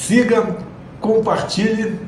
siga, compartilhe,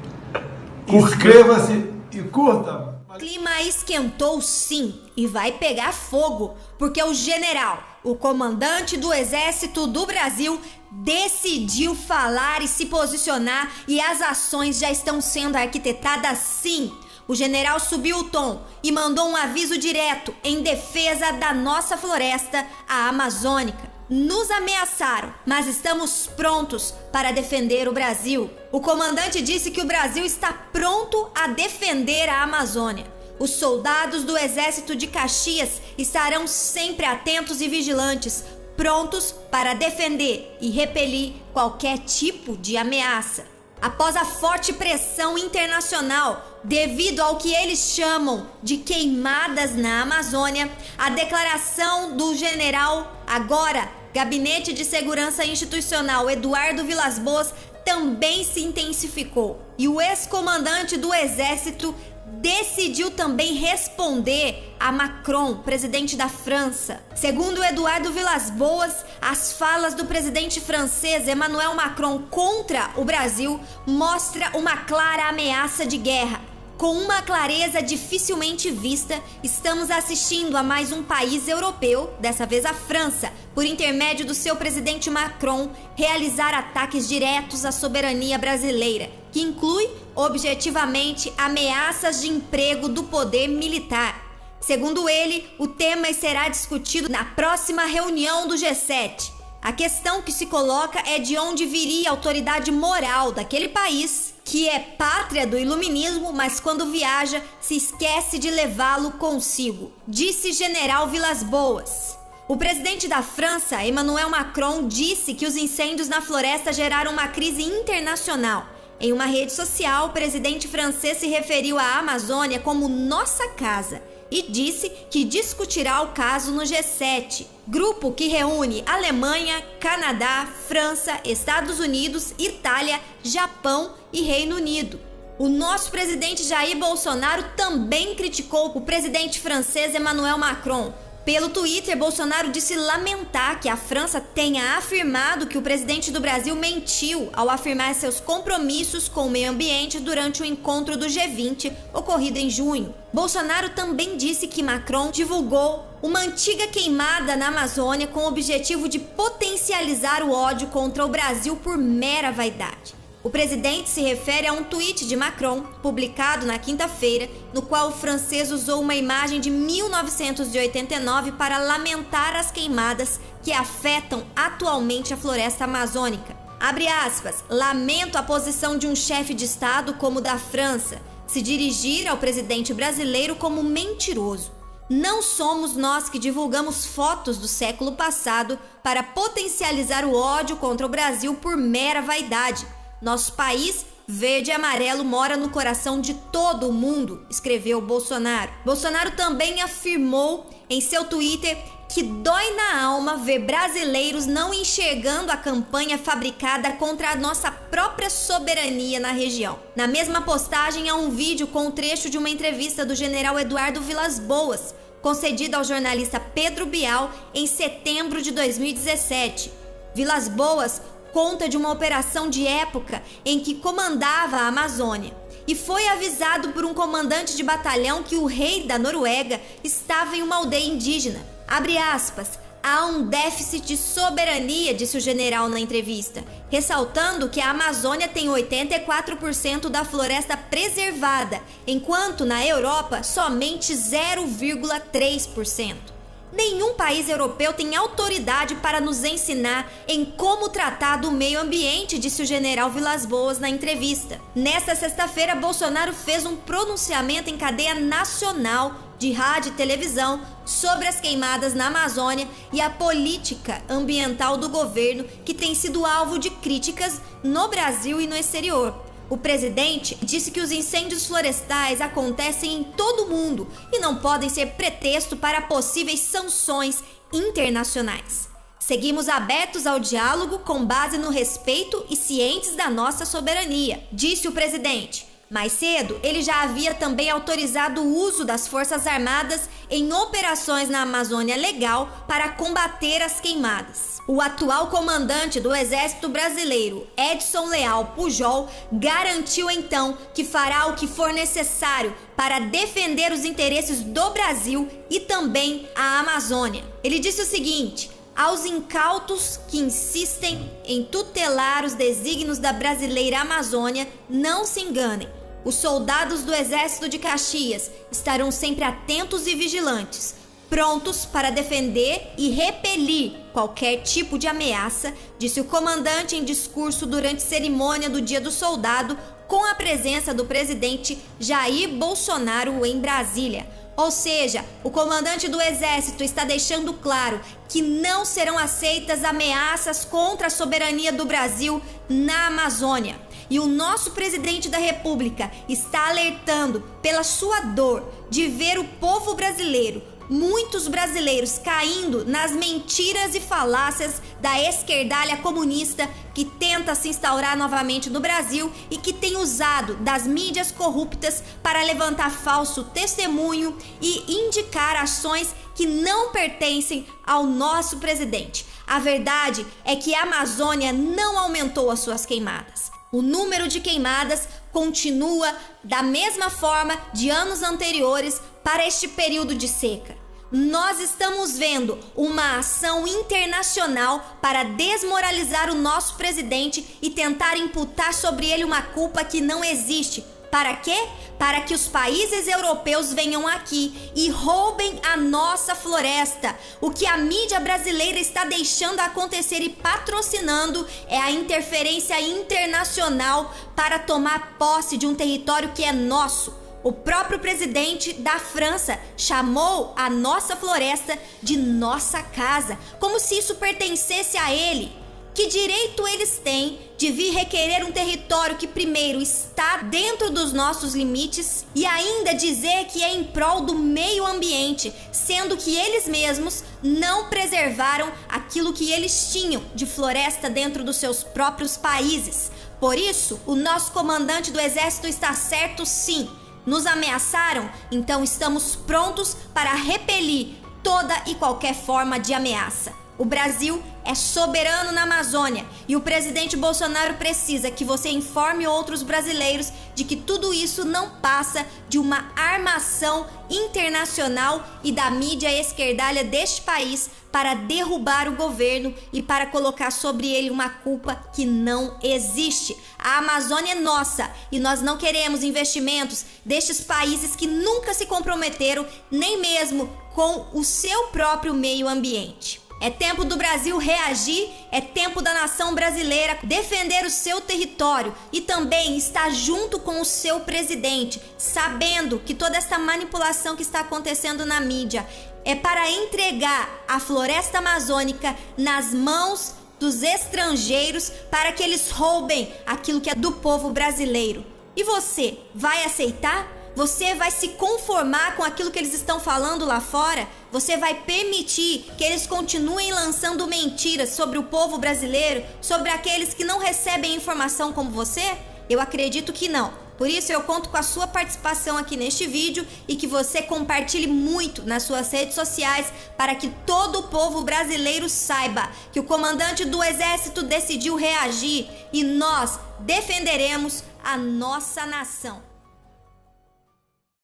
inscreva-se e curta. O clima esquentou sim e vai pegar fogo, porque o general, o comandante do Exército do Brasil, decidiu falar e se posicionar e as ações já estão sendo arquitetadas sim. O general subiu o tom e mandou um aviso direto em defesa da nossa floresta, a amazônica. Nos ameaçaram, mas estamos prontos para defender o Brasil. O comandante disse que o Brasil está pronto a defender a Amazônia. Os soldados do Exército de Caxias estarão sempre atentos e vigilantes, prontos para defender e repelir qualquer tipo de ameaça. Após a forte pressão internacional, devido ao que eles chamam de queimadas na Amazônia, a declaração do general, agora Gabinete de Segurança Institucional, Eduardo Vilas Boas, também se intensificou. E o ex-comandante do Exército decidiu também responder a Macron, presidente da França. Segundo Eduardo Vilas Boas, as falas do presidente francês Emmanuel Macron contra o Brasil mostra uma clara ameaça de guerra. Com uma clareza dificilmente vista, estamos assistindo a mais um país europeu, dessa vez a França, por intermédio do seu presidente Macron, realizar ataques diretos à soberania brasileira, que inclui, objetivamente, ameaças de emprego do poder militar. Segundo ele, o tema será discutido na próxima reunião do G7. A questão que se coloca é de onde viria a autoridade moral daquele país, que é pátria do iluminismo, mas quando viaja se esquece de levá-lo consigo, disse general Vilas Boas. O presidente da França, Emmanuel Macron, disse que os incêndios na floresta geraram uma crise internacional. Em uma rede social, o presidente francês se referiu à Amazônia como nossa casa e disse que discutirá o caso no G7, grupo que reúne Alemanha, Canadá, França, Estados Unidos, Itália, Japão e Reino Unido. O nosso presidente Jair Bolsonaro também criticou o presidente francês Emmanuel Macron. Pelo Twitter, Bolsonaro disse lamentar que a França tenha afirmado que o presidente do Brasil mentiu ao afirmar seus compromissos com o meio ambiente durante o encontro do G20 ocorrido em junho. Bolsonaro também disse que Macron divulgou uma antiga queimada na Amazônia com o objetivo de potencializar o ódio contra o Brasil por mera vaidade. O presidente se refere a um tweet de Macron, publicado na quinta-feira, no qual o francês usou uma imagem de 1989 para lamentar as queimadas que afetam atualmente a floresta amazônica. Abre aspas, lamento a posição de um chefe de Estado como o da França, se dirigir ao presidente brasileiro como mentiroso. Não somos nós que divulgamos fotos do século passado para potencializar o ódio contra o Brasil por mera vaidade. Nosso país, verde e amarelo, mora no coração de todo o mundo, escreveu Bolsonaro. Bolsonaro também afirmou em seu Twitter que dói na alma ver brasileiros não enxergando a campanha fabricada contra a nossa própria soberania na região. Na mesma postagem há um vídeo com um trecho de uma entrevista do general Eduardo Vilas Boas, concedida ao jornalista Pedro Bial em setembro de 2017. Vilas Boas conta de uma operação de época em que comandava a Amazônia e foi avisado por um comandante de batalhão que o rei da Noruega estava em uma aldeia indígena. Abre aspas, há um déficit de soberania, disse o general na entrevista, ressaltando que a Amazônia tem 84% da floresta preservada, enquanto na Europa somente 0,3%. Nenhum país europeu tem autoridade para nos ensinar em como tratar do meio ambiente, disse o general Vilas Boas na entrevista. Nesta sexta-feira, Bolsonaro fez um pronunciamento em cadeia nacional de rádio e televisão sobre as queimadas na Amazônia e a política ambiental do governo, que tem sido alvo de críticas no Brasil e no exterior. O presidente disse que os incêndios florestais acontecem em todo o mundo e não podem ser pretexto para possíveis sanções internacionais. Seguimos abertos ao diálogo com base no respeito e cientes da nossa soberania, disse o presidente. Mais cedo, ele já havia também autorizado o uso das Forças Armadas em operações na Amazônia Legal para combater as queimadas. O atual comandante do Exército Brasileiro, Edson Leal Pujol, garantiu então que fará o que for necessário para defender os interesses do Brasil e também a Amazônia. Ele disse o seguinte: aos incautos que insistem em tutelar os desígnios da brasileira Amazônia, não se enganem. Os soldados do Exército de Caxias estarão sempre atentos e vigilantes, prontos para defender e repelir qualquer tipo de ameaça, disse o comandante em discurso durante cerimônia do Dia do Soldado, com a presença do presidente Jair Bolsonaro em Brasília. Ou seja, o comandante do Exército está deixando claro que não serão aceitas ameaças contra a soberania do Brasil na Amazônia. E o nosso presidente da República está alertando pela sua dor de ver o povo brasileiro, muitos brasileiros caindo nas mentiras e falácias da esquerdalha comunista que tenta se instaurar novamente no Brasil e que tem usado das mídias corruptas para levantar falso testemunho e indicar ações que não pertencem ao nosso presidente. A verdade é que a Amazônia não aumentou as suas queimadas. O número de queimadas continua da mesma forma de anos anteriores para este período de seca. Nós estamos vendo uma ação internacional para desmoralizar o nosso presidente e tentar imputar sobre ele uma culpa que não existe. Para quê? Para que os países europeus venham aqui e roubem a nossa floresta. O que a mídia brasileira está deixando acontecer e patrocinando é a interferência internacional para tomar posse de um território que é nosso. O próprio presidente da França chamou a nossa floresta de nossa casa, como se isso pertencesse a ele. Que direito eles têm de vir requerer um território que primeiro está dentro dos nossos limites e ainda dizer que é em prol do meio ambiente, sendo que eles mesmos não preservaram aquilo que eles tinham de floresta dentro dos seus próprios países? Por isso, o nosso comandante do Exército está certo sim. Nos ameaçaram, então estamos prontos para repelir toda e qualquer forma de ameaça. O Brasil é soberano na Amazônia e o presidente Bolsonaro precisa que você informe outros brasileiros de que tudo isso não passa de uma armação internacional e da mídia esquerdalha deste país para derrubar o governo e para colocar sobre ele uma culpa que não existe. A Amazônia é nossa e nós não queremos investimentos destes países que nunca se comprometeram nem mesmo com o seu próprio meio ambiente. É tempo do Brasil reagir, é tempo da nação brasileira defender o seu território e também estar junto com o seu presidente, sabendo que toda essa manipulação que está acontecendo na mídia é para entregar a floresta amazônica nas mãos dos estrangeiros para que eles roubem aquilo que é do povo brasileiro. E você vai aceitar? Você vai se conformar com aquilo que eles estão falando lá fora? Você vai permitir que eles continuem lançando mentiras sobre o povo brasileiro, sobre aqueles que não recebem informação como você? Eu acredito que não. Por isso eu conto com a sua participação aqui neste vídeo e que você compartilhe muito nas suas redes sociais para que todo o povo brasileiro saiba que o comandante do Exército decidiu reagir e nós defenderemos a nossa nação.